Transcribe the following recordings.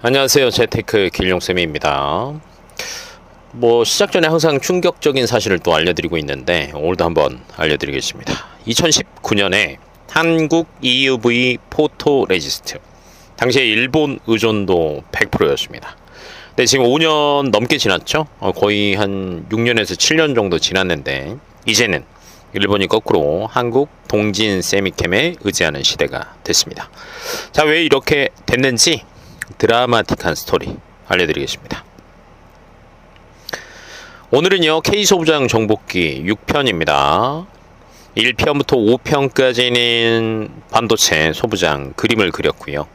안녕하세요. 재테크 길용쌤입니다. 시작 전에 항상 충격적인 사실을 또 알려드리고 있는데 오늘도 한번 알려드리겠습니다. 2019년에 한국 EUV 포토레지스트, 당시에 일본 의존도 100%였습니다. 근데 지금 5년 넘게 지났죠? 거의 한 6년에서 7년 정도 지났는데 이제는 일본이 거꾸로 한국 동진 세미캠에 의지하는 시대가 됐습니다. 자, 왜 이렇게 됐는지 드라마틱한 스토리 알려드리겠습니다. 오늘은요, K소부장 정복기 6편입니다. 1편부터 5편까지는 반도체 소부장 그림을 그렸고요.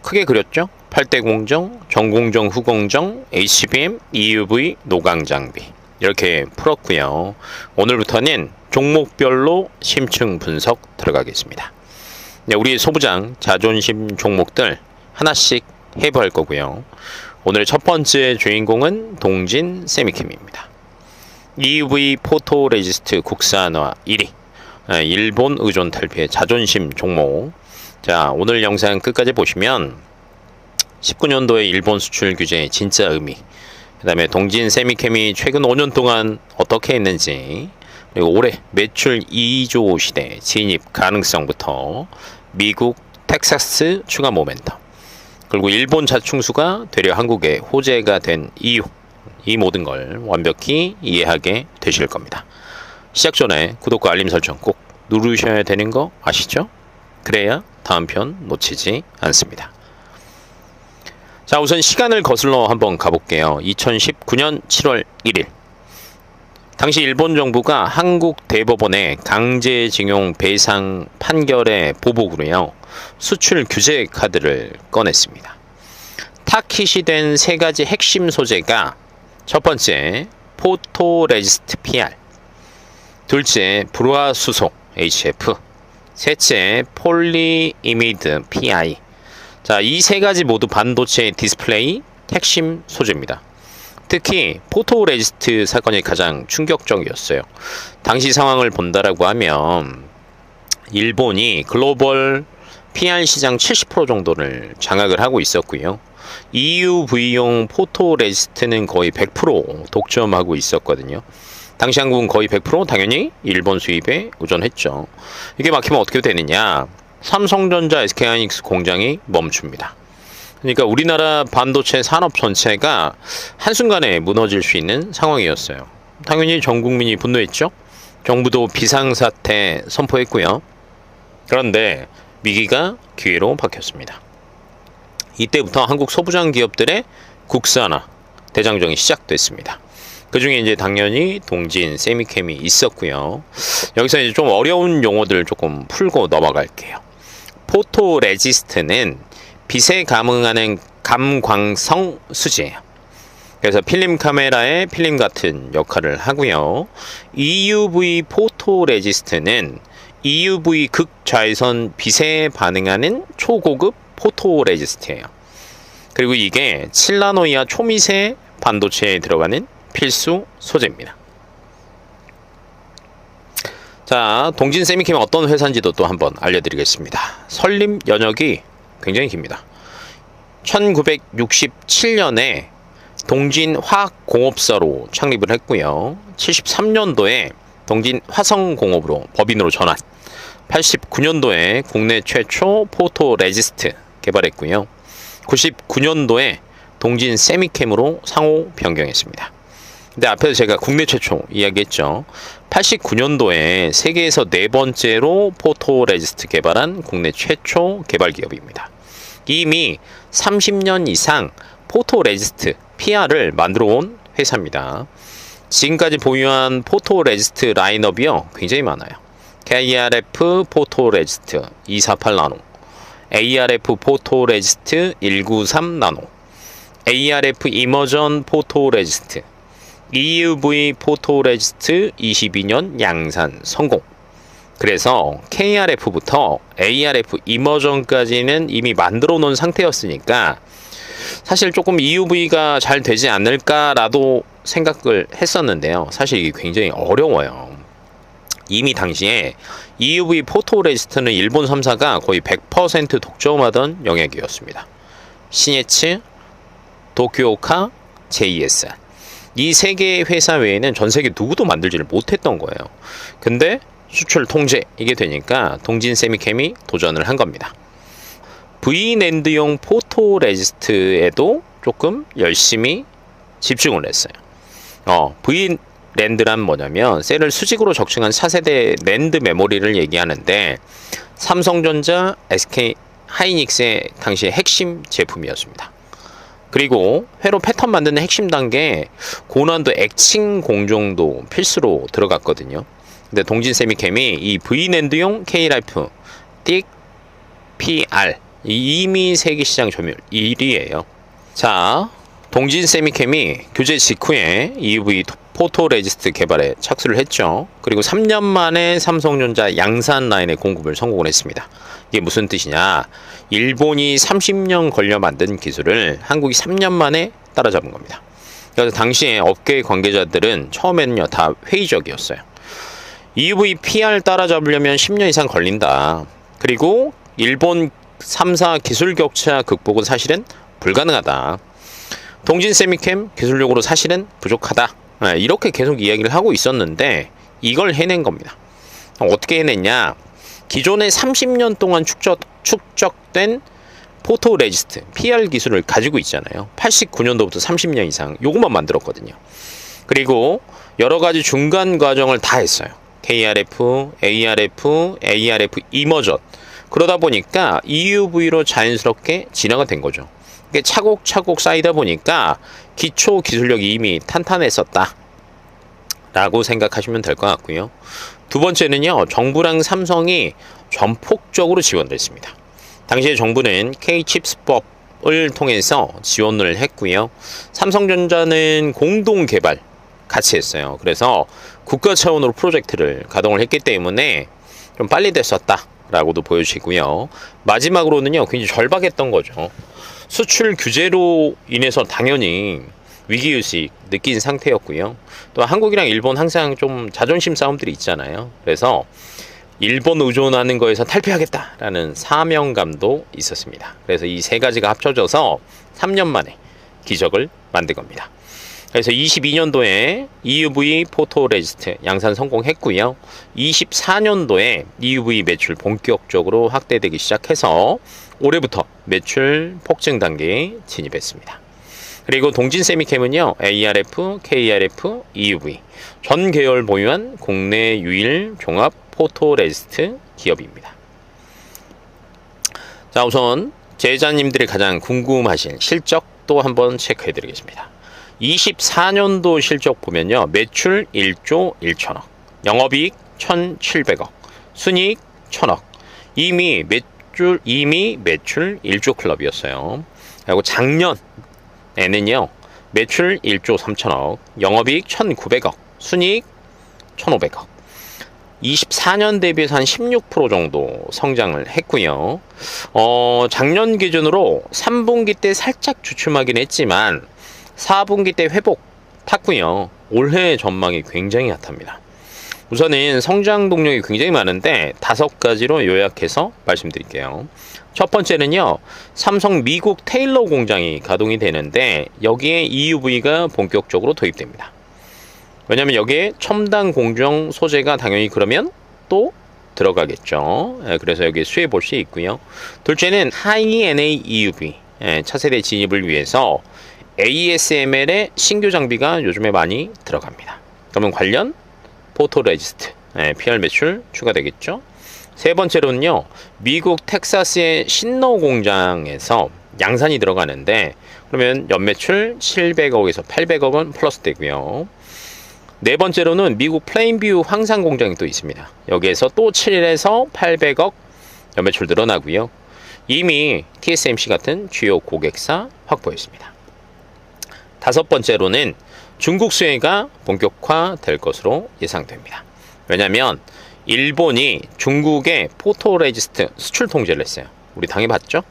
크게 그렸죠? 8대 공정, 전공정, 후공정, HBM, EUV, 노광 장비 이렇게 풀었고요. 오늘부터는 종목별로 심층 분석 들어가겠습니다. 네, 우리 소부장 자존심 종목들 하나씩 해부할 거고요. 오늘 첫 번째 주인공은 동진 세미캠입니다. EUV 포토레지스트 국산화 1위, 일본 의존 탈피의 자존심 종목. 자, 오늘 영상 끝까지 보시면 19년도에 일본 수출 규제의 진짜 의미, 그 다음에 동진 세미캠이 최근 5년 동안 어떻게 했는지, 그리고 올해 매출 2조 시대 진입 가능성부터 미국 텍사스 추가 모멘텀, 그리고 일본 자충수가 되려 한국의 호재가 된 이유, 이 모든 걸 완벽히 이해하게 되실 겁니다. 시작 전에 구독과 알림 설정 꼭 누르셔야 되는 거 아시죠? 그래야 다음 편 놓치지 않습니다. 자, 우선 시간을 거슬러 한번 가볼게요. 2019년 7월 1일 당시 일본 정부가 한국 대법원의 강제징용 배상 판결의 보복으로요, 수출 규제 카드를 꺼냈습니다. 타깃이 된 세 가지 핵심 소재가 첫 번째 포토레지스트 PR, 둘째 불화수소 HF, 셋째 폴리이미드 PI. 자, 이 세 가지 모두 반도체 디스플레이 핵심 소재입니다. 특히 포토레지스트 사건이 가장 충격적이었어요. 당시 상황을 본다라고 하면 일본이 글로벌 PR 시장 70% 정도를 장악을 하고 있었고요. EUV용 포토레지스트는 거의 100% 독점하고 있었거든요. 당시 한국은 거의 100% 당연히 일본 수입에 의존했죠. 이게 막히면 어떻게 되느냐? 삼성전자, SK하이닉스 공장이 멈춥니다. 그러니까 우리나라 반도체 산업 전체가 한순간에 무너질 수 있는 상황이었어요. 당연히 전 국민이 분노했죠. 정부도 비상사태 선포했고요. 그런데 위기가 기회로 바뀌었습니다. 이때부터 한국 소부장 기업들의 국산화 대장정이 시작됐습니다. 그 중에 이제 당연히 동진 세미캠이 있었고요. 여기서 이제 좀 어려운 용어들 조금 풀고 넘어갈게요. 포토레지스트는 빛에 감응하는 감광성 수지예요. 그래서 필름 카메라의 필름 같은 역할을 하고요. EUV 포토레지스트는 EUV 극자외선 빛에 반응하는 초고급 포토레지스트예요. 그리고 이게 7나노 이하 초미세 반도체에 들어가는 필수 소재입니다. 자, 동진 세미캠이 어떤 회사인지도 또 한번 알려드리겠습니다. 설립 연역이 굉장히 깁니다. 1967년에 동진화학공업사로 창립을 했고요. 73년도에 동진화성공업으로 법인으로 전환, 89년도에 국내 최초 포토레지스트 개발했고요. 99년도에 동진 세미캠으로 상호 변경했습니다. 근데 앞에서 제가 국내 최초 이야기했죠. 89년도에 세계에서 네 번째로 포토레지스트 개발한 국내 최초 개발 기업입니다. 이미 30년 이상 포토레지스트 PR을 만들어 온 회사입니다. 지금까지 보유한 포토레지스트 라인업이요, 굉장히 많아요. KRF 포토레지스트 248나노, ARF 포토레지스트 193나노, ARF 이머전 포토레지스트, EUV 포토레지스트 22년 양산 성공. 그래서 KRF부터 ARF 이머전까지는 이미 만들어 놓은 상태였으니까 사실 조금 EUV가 잘 되지 않을까라도 생각을 했었는데요. 사실 이게 굉장히 어려워요. 이미 당시에 EUV 포토레지스트는 일본 3사가 거의 100% 독점하던 영역이었습니다. 시네츠, 도쿄오카, JS. 이 세 개의 회사 외에는 전 세계 누구도 만들지를 못했던 거예요. 근데 수출 통제 이게 되니까 동진 세미캠이 도전을 한 겁니다. V랜드용 포토레지스트에도 조금 열심히 집중을 했어요. V랜드란 뭐냐면 셀을 수직으로 적층한 차세대 랜드 메모리를 얘기하는데 삼성전자, SK 하이닉스의 당시의 핵심 제품이었습니다. 그리고 회로 패턴 만드는 핵심 단계 고난도 액칭 공정도 필수로 들어갔거든요. 근데 동진 세미캠이 이 V랜드용 K라이프, 띡, PR 이미 세계 시장 점유율 1위예요. 자, 동진 세미캠이 교체 직후에 EUV 포토레지스트 개발에 착수를 했죠. 그리고 3년 만에 삼성전자 양산 라인의 공급을 성공을 했습니다. 이게 무슨 뜻이냐? 일본이 30년 걸려 만든 기술을 한국이 3년 만에 따라잡은 겁니다. 그래서 당시에 업계 관계자들은 처음에는요 다 회의적이었어요. EUV PR 따라잡으려면 10년 이상 걸린다. 그리고 일본 3사 기술 격차 극복은 사실은 불가능하다. 동진 세미캠 기술력으로 사실은 부족하다. 이렇게 계속 이야기를 하고 있었는데 이걸 해낸 겁니다. 어떻게 해냈냐? 기존에 30년 동안 축적된 포토레지스트, PR 기술을 가지고 있잖아요. 89년도부터 30년 이상 요것만 만들었거든요. 그리고 여러 가지 중간 과정을 다 했어요. KRF, ARF, ARF 이머전. 그러다 보니까 EUV로 자연스럽게 진화가 된 거죠. 이게 차곡차곡 쌓이다 보니까 기초 기술력이 이미 탄탄했었다 라고 생각하시면 될 것 같고요. 두 번째는요, 정부랑 삼성이 전폭적으로 지원됐습니다. 당시에 정부는 K-칩스법을 통해서 지원을 했고요. 삼성전자는 공동 개발 같이 했어요. 그래서 국가 차원으로 프로젝트를 가동을 했기 때문에 좀 빨리 됐었다 라고도 보여지고요. 마지막으로는요, 굉장히 절박했던 거죠. 수출 규제로 인해서 당연히 위기의식 느낀 상태였고요. 또 한국이랑 일본 항상 좀 자존심 싸움들이 있잖아요. 그래서 일본 의존하는 거에서 탈피하겠다라는 사명감도 있었습니다. 그래서 이 세 가지가 합쳐져서 3년 만에 기적을 만든 겁니다. 그래서 22년도에 EUV 포토레지스트 양산 성공했고요. 24년도에 EUV 매출 본격적으로 확대되기 시작해서 올해부터 매출 폭증 단계에 진입했습니다. 그리고 동진 세미캠은요, ARF, KRF, EUV 전 계열 보유한 국내 유일 종합 포토레지스트 기업입니다. 자, 우선 제자님들이 가장 궁금하신 실적도 한번 체크해 드리겠습니다. 24년도 실적 보면요, 매출 1조 1천억, 영업이익 1,700억, 순이익 1,000억. 이미 매출 1조 클럽이었어요. 그리고 작년에는요, 매출 1조 3천억, 영업이익 1,900억, 순이익 1,500억. 24년 대비해서 한 16% 정도 성장을 했고요. 작년 기준으로 3분기 때 살짝 주춤하긴 했지만 4분기 때 회복 탔고요. 올해 전망이 굉장히 핫합니다. 우선은 성장 동력이 굉장히 많은데 5가지로 요약해서 말씀드릴게요. 첫 번째는요, 삼성 미국 테일러 공장이 가동이 되는데 여기에 EUV가 본격적으로 도입됩니다. 왜냐면 여기에 첨단 공정 소재가 당연히 그러면 또 들어가겠죠. 그래서 여기에 수혜 볼 수 있고요. 둘째는 High-NA EUV 차세대 진입을 위해서 ASML의 신규 장비가 요즘에 많이 들어갑니다. 그러면 관련 포토레지스트 PR 매출 추가되겠죠. 세 번째로는요, 미국 텍사스의 신노 공장에서 양산이 들어가는데 그러면 연매출 700억에서 800억은 플러스 되고요. 네 번째로는 미국 플레인뷰 황산 공장이 또 있습니다. 여기에서 또 7에서 800억 연매출 늘어나고요. 이미 TSMC 같은 주요 고객사 확보했습니다. 다섯 번째로는 중국 수혜가 본격화될 것으로 예상됩니다. 왜냐하면 일본이 중국의 포토레지스트 수출 통제를 했어요. 우리 당해봤죠?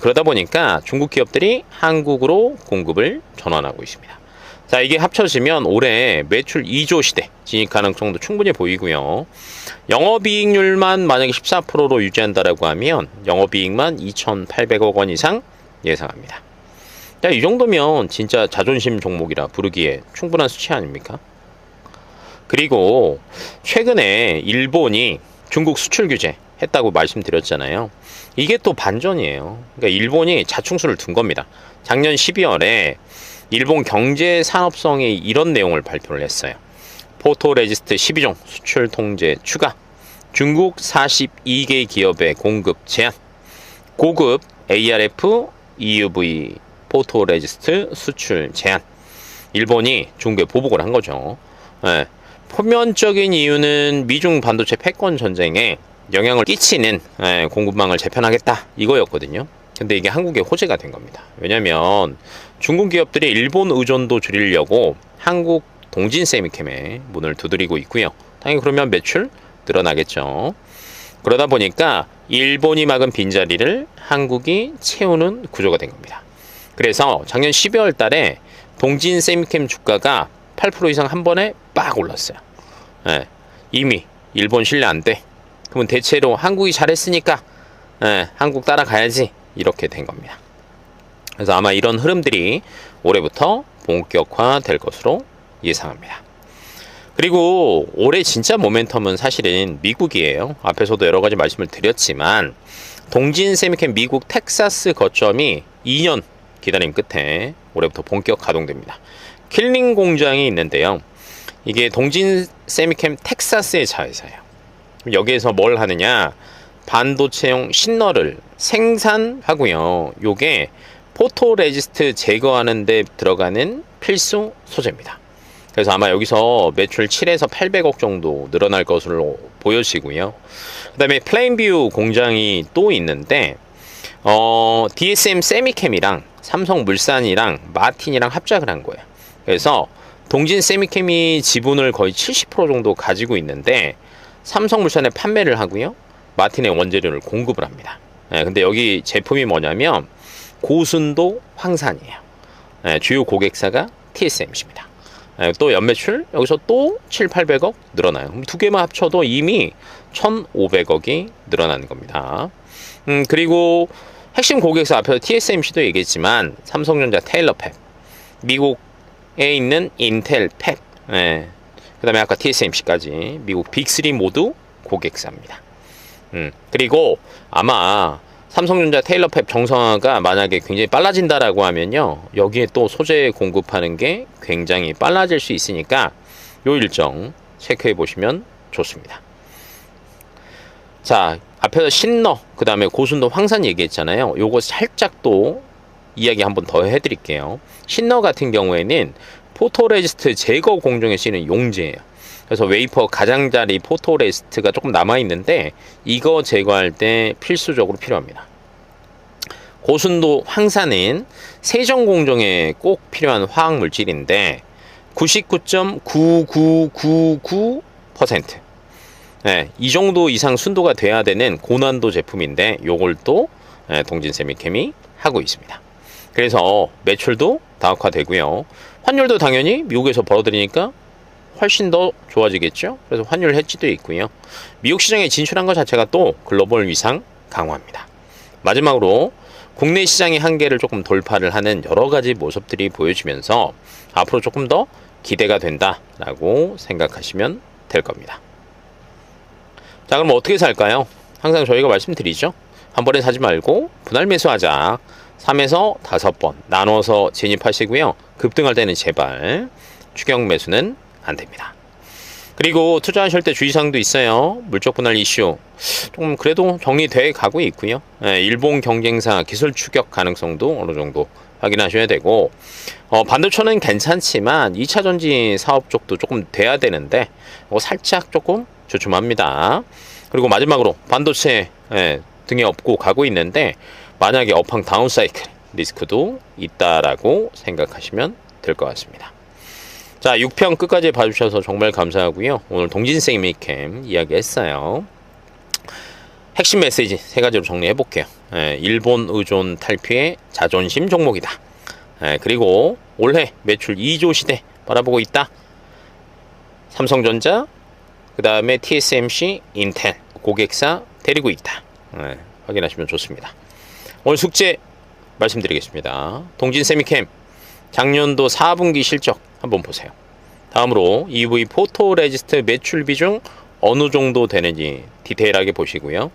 그러다 보니까 중국 기업들이 한국으로 공급을 전환하고 있습니다. 자, 이게 합쳐지면 올해 매출 2조 시대 진입 가능성도 충분히 보이고요. 영업이익률만 만약에 14%로 유지한다라고 하면 영업이익만 2,800억 원 이상 예상합니다. 자, 이 정도면 진짜 자존심 종목이라 부르기에 충분한 수치 아닙니까? 그리고 최근에 일본이 중국 수출 규제 했다고 말씀드렸잖아요. 이게 또 반전이에요. 그러니까 일본이 자충수를 둔 겁니다. 작년 12월에 일본 경제산업성이 이런 내용을 발표를 했어요. 포토레지스트 12종 수출 통제 추가, 중국 42개 기업의 공급 제한, 고급 ARF EUV 포토레지스트 수출 제한. 일본이 중국에 보복을 한 거죠. 예. 표면적인 이유는 미중 반도체 패권 전쟁에 영향을 끼치는 공급망을 재편하겠다 이거였거든요. 근데 이게 한국에 호재가 된 겁니다. 왜냐면 중국 기업들이 일본 의존도 줄이려고 한국 동진 세미캠에 문을 두드리고 있고요. 당연히 그러면 매출 늘어나겠죠. 그러다 보니까 일본이 막은 빈자리를 한국이 채우는 구조가 된 겁니다. 그래서 작년 12월 달에 동진 세미캠 주가가 8% 이상 한 번에 빡 올랐어요. 예, 이미 일본 신뢰 안 돼. 그러면 대체로 한국이 잘했으니까 한국 따라가야지 이렇게 된 겁니다. 그래서 아마 이런 흐름들이 올해부터 본격화될 것으로 예상합니다. 그리고 올해 진짜 모멘텀은 사실은 미국이에요. 앞에서도 여러 가지 말씀을 드렸지만 동진 세미캠 미국 텍사스 거점이 2년 기다림 끝에 올해부터 본격 가동됩니다. 킬링 공장이 있는데요. 이게 동진 세미캠 텍사스의 자회사예요. 여기에서 뭘 하느냐? 반도체용 신너를 생산하고요. 요게 포토레지스트 제거하는 데 들어가는 필수 소재입니다. 그래서 아마 여기서 매출 7에서 800억 정도 늘어날 것으로 보여지고요. 그 다음에 플레인뷰 공장이 또 있는데 DSM 세미캠이랑 삼성물산이랑 마틴이랑 합작을 한 거예요. 그래서 동진 세미캠이 지분을 거의 70% 정도 가지고 있는데 삼성물산에 판매를 하고요. 마틴의 원재료를 공급을 합니다. 근데 여기 제품이 뭐냐면 고순도 황산이에요. 주요 고객사가 TSMC입니다. 또 연매출 여기서 또 7, 800억 늘어나요. 그럼 두 개만 합쳐도 이미 1,500억이 늘어나는 겁니다. 그리고 핵심 고객사 앞에서 TSMC도 얘기했지만 삼성전자 테일러 팹, 미국에 있는 인텔 팹, 그 다음에 아까 TSMC까지 미국 빅3 모두 고객사입니다. 그리고 아마 삼성전자 테일러 팹 정상화가 만약에 굉장히 빨라진다라고 하면요, 여기에 또 소재 공급하는 게 굉장히 빨라질 수 있으니까 요 일정 체크해 보시면 좋습니다. 자, 앞에서 신너, 그 다음에 고순도 황산 얘기했잖아요. 요거 살짝 또 이야기 한번 더 해드릴게요. 신너 같은 경우에는 포토레지스트 제거 공정에 쓰이는 용제예요. 그래서 웨이퍼 가장자리 포토레지스트가 조금 남아있는데 이거 제거할 때 필수적으로 필요합니다. 고순도 황산은 세정 공정에 꼭 필요한 화학 물질인데 99.9999%, 이 정도 이상 순도가 돼야 되는 고난도 제품인데 요걸 또 동진 세미캠이 하고 있습니다. 그래서 매출도 다각화되고요. 환율도 당연히 미국에서 벌어들이니까 훨씬 더 좋아지겠죠. 그래서 환율 해지도 있고요. 미국 시장에 진출한 것 자체가 또 글로벌 위상 강화입니다. 마지막으로 국내 시장의 한계를 조금 돌파를 하는 여러 가지 모습들이 보여지면서 앞으로 조금 더 기대가 된다라고 생각하시면 될 겁니다. 자, 그럼 어떻게 살까요? 항상 저희가 말씀드리죠. 한 번에 사지 말고 분할 매수하자. 3에서 5번 나눠서 진입하시고요. 급등할 때는 제발 추격 매수는 안 됩니다. 그리고 투자하실 때 주의사항도 있어요. 물적 분할 이슈 조금 그래도 정리돼 가고 있고요. 일본 경쟁사 기술 추격 가능성도 어느 정도 확인하셔야 되고, 반도체는 괜찮지만 2차 전지 사업 쪽도 조금 돼야 되는데 살짝 조금 주춤합니다. 그리고 마지막으로 반도체 등에 업고 가고 있는데 만약에 업황 다운사이클 리스크도 있다라고 생각하시면 될 것 같습니다. 자, 6편 끝까지 봐주셔서 정말 감사하고요. 오늘 동진세미캠 이야기했어요. 핵심 메시지 3가지로 정리해볼게요. 일본 의존 탈피의 자존심 종목이다. 그리고 올해 매출 2조 시대 바라보고 있다. 삼성전자, 그 다음에 TSMC, 인텔 고객사 데리고 있다. 확인하시면 좋습니다. 오늘 숙제 말씀드리겠습니다. 동진 세미캠 작년도 4분기 실적 한번 보세요. 다음으로 EV 포토레지스트 매출 비중 어느 정도 되는지 디테일하게 보시고요.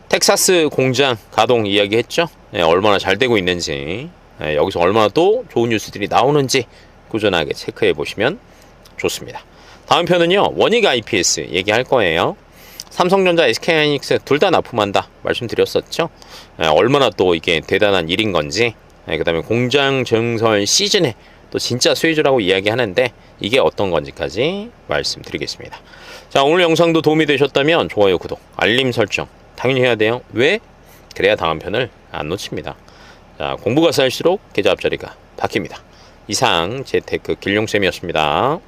텍사스 공장 가동 이야기했죠. 얼마나 잘 되고 있는지, 여기서 얼마나 또 좋은 뉴스들이 나오는지 꾸준하게 체크해 보시면 좋습니다. 다음 편은요, 원익 IPS 얘기할 거예요. 삼성전자, SK하이닉스 둘 다 납품한다 말씀드렸었죠. 얼마나 또 이게 대단한 일인 건지, 그 다음에 공장 증설 시즌에 또 진짜 수혜주라고 이야기하는데 이게 어떤 건지까지 말씀드리겠습니다. 자, 오늘 영상도 도움이 되셨다면 좋아요, 구독, 알림 설정 당연히 해야 돼요. 왜? 그래야 다음 편을 안 놓칩니다. 자, 공부가 쌓일수록 계좌 앞자리가 바뀝니다. 이상 재테크 길룡쌤이었습니다.